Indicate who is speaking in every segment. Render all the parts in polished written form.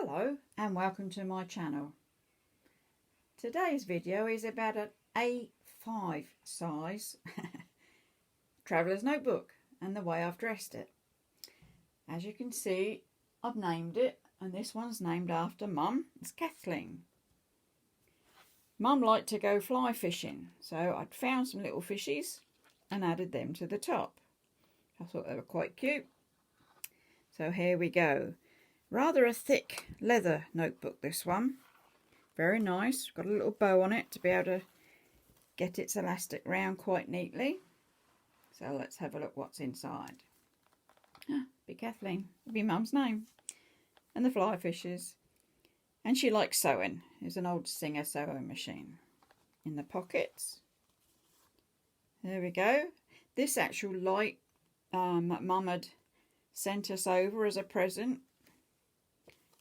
Speaker 1: Hello and welcome to my channel. Today's video is about an A5 size traveller's notebook and the way I've dressed it. As you can see, I've named it, and this one's named after Mum. It's Kathleen. Mum liked to go fly fishing, so I'd found some little fishies and added them to the top. I thought they were quite cute. So here we go. Rather a thick leather notebook, this one. Very nice. Got a little bow on it to be able to get its elastic round quite neatly. So let's have a look what's inside. Be Kathleen. It'll be Mum's name. And the fly fishes. And she likes sewing. There's an old Singer sewing machine. In the pockets. There we go. This actual light Mum had sent us over as a present.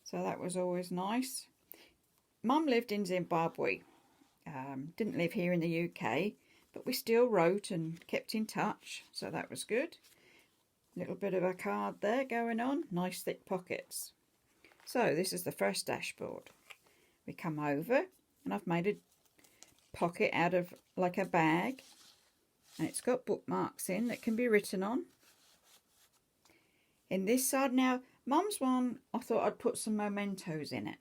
Speaker 1: So that was always nice. Mum lived in Zimbabwe. Didn't live here in the UK, but we still wrote and kept in touch, so that was good. Little bit of a card there going on. Nice thick pockets. So this is the first dashboard. We come over and I've made a pocket out of like a bag, and it's got bookmarks in that can be written on. In this side now, Mum's one, I thought I'd put some mementos in it.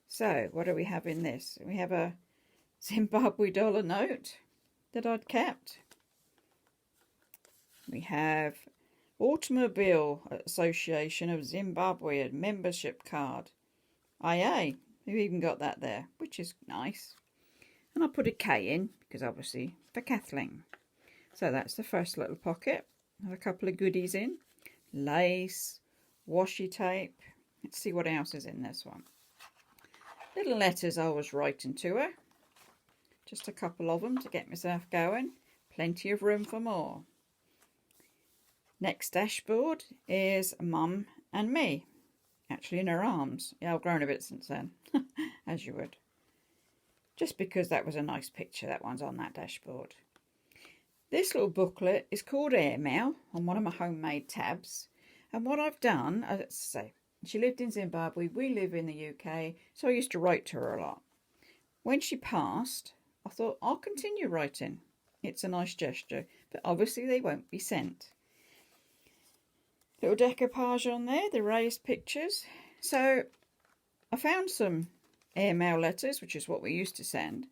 Speaker 1: So, what do we have in this? We have a Zimbabwe dollar note that I'd kept. We have Automobile Association of Zimbabwe, a membership card. Aye, we've even got that there, which is nice. And I put a K in, because obviously for Kathleen. So that's the first little pocket. Have a couple of goodies in. Lace, washi tape. Let's see what else is in this one. Little letters I was writing to her. Just a couple of them to get myself going. Plenty of room for more. Next dashboard is Mum and me. Actually in her arms. Yeah, I've grown a bit since then. As you would. Just because that was a nice picture. That one's on that dashboard. This little booklet is called Airmail on one of my homemade tabs. And what I've done, as I say, she lived in Zimbabwe, we live in the UK, so I used to write to her a lot. When she passed, I thought, I'll continue writing. It's a nice gesture, but obviously they won't be sent. Little decoupage on there, the raised pictures. So I found some airmail letters, which is what we used to send.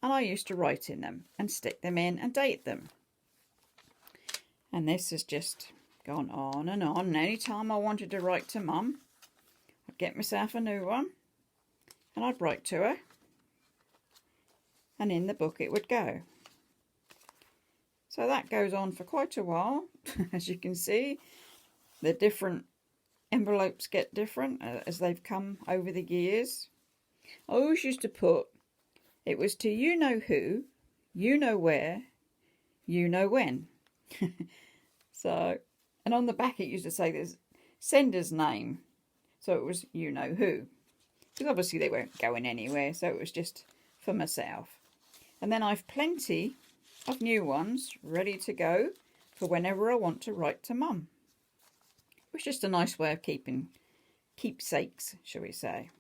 Speaker 1: And I used to write in them and stick them in and date them. And this has just gone on and on. And any time I wanted to write to Mum, I'd get myself a new one and I'd write to her. And in the book it would go. So that goes on for quite a while. As you can see, the different envelopes get different as they've come over the years. I always used to put, it was to you know who, you know where, you know when. So, and on the back it used to say there's sender's name. So it was you know who. Because obviously they weren't going anywhere, so it was just for myself. And then I've plenty of new ones ready to go for whenever I want to write to Mum. It was just a nice way of keeping keepsakes, shall we say.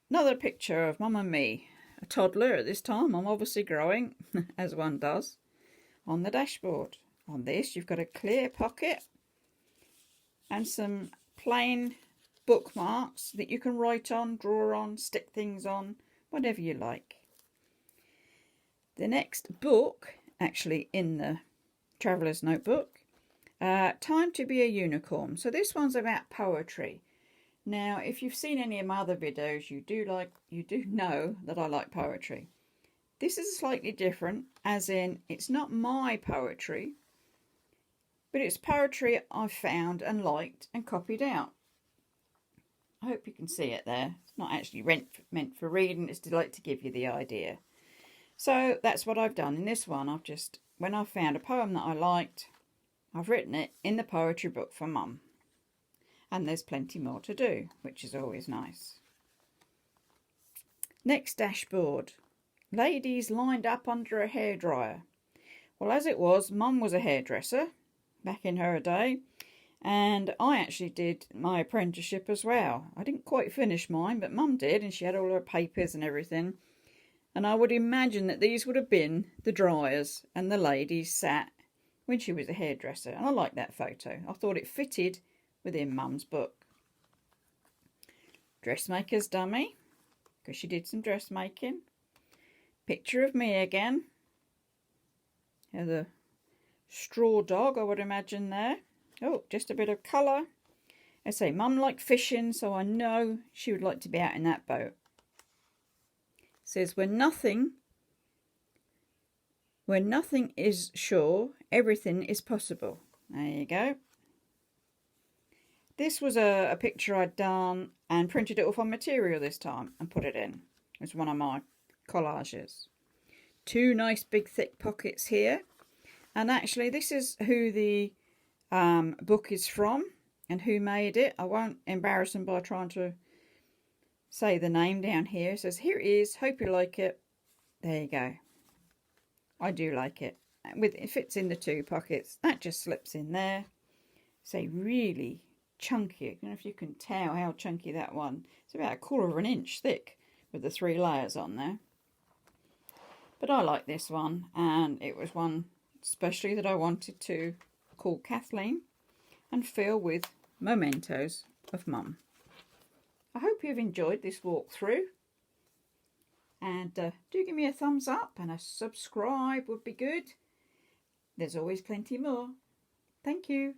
Speaker 1: Another picture of Mum and me, a toddler at this time. I'm obviously growing, as one does, on the dashboard. On this, you've got a clear pocket and some plain bookmarks that you can write on, draw on, stick things on, whatever you like. The next book, actually in the Traveller's Notebook, Time to be a Unicorn. So this one's about poetry. Now, if you've seen any of my other videos, you do know that I like poetry. This is slightly different, as in it's not my poetry, but it's poetry I've found and liked and copied out. I hope you can see it there. It's not actually meant for reading, it's to like to give you the idea. So that's what I've done in this one. I've just, when I found a poem that I liked, I've written it in the poetry book for Mum. And there's plenty more to do, which is always nice. Next dashboard. Ladies lined up under a hairdryer. Well, as it was, Mum was a hairdresser back in her day. And I actually did my apprenticeship as well. I didn't quite finish mine, but Mum did, and she had all her papers and everything. And I would imagine that these would have been the dryers and the ladies sat when she was a hairdresser. And I like that photo. I thought it fitted within Mum's book. Dressmaker's dummy, because she did some dressmaking. Picture of me again. The straw dog, I would imagine there. Oh, just a bit of colour. I say, Mum liked fishing, so I know she would like to be out in that boat. It says, when nothing is sure, everything is possible. There you go. This was a picture I'd done and printed it off on material this time and put it in. It's one of my collages. Two nice big thick pockets here. And actually this is who the book is from and who made it. I won't embarrass them by trying to say the name down here. It says, here it is, hope you like it. There you go. I do like it. It fits in the two pockets. That just slips in there. Say really chunky. I don't know if you can tell how chunky that one. It's about 1/4 inch thick with the 3 layers on there. But I like this one, and it was one especially that I wanted to call Kathleen and fill with mementos of Mum. I hope you've enjoyed this walkthrough, and do give me a thumbs up, and a subscribe would be good. There's always plenty more. Thank you.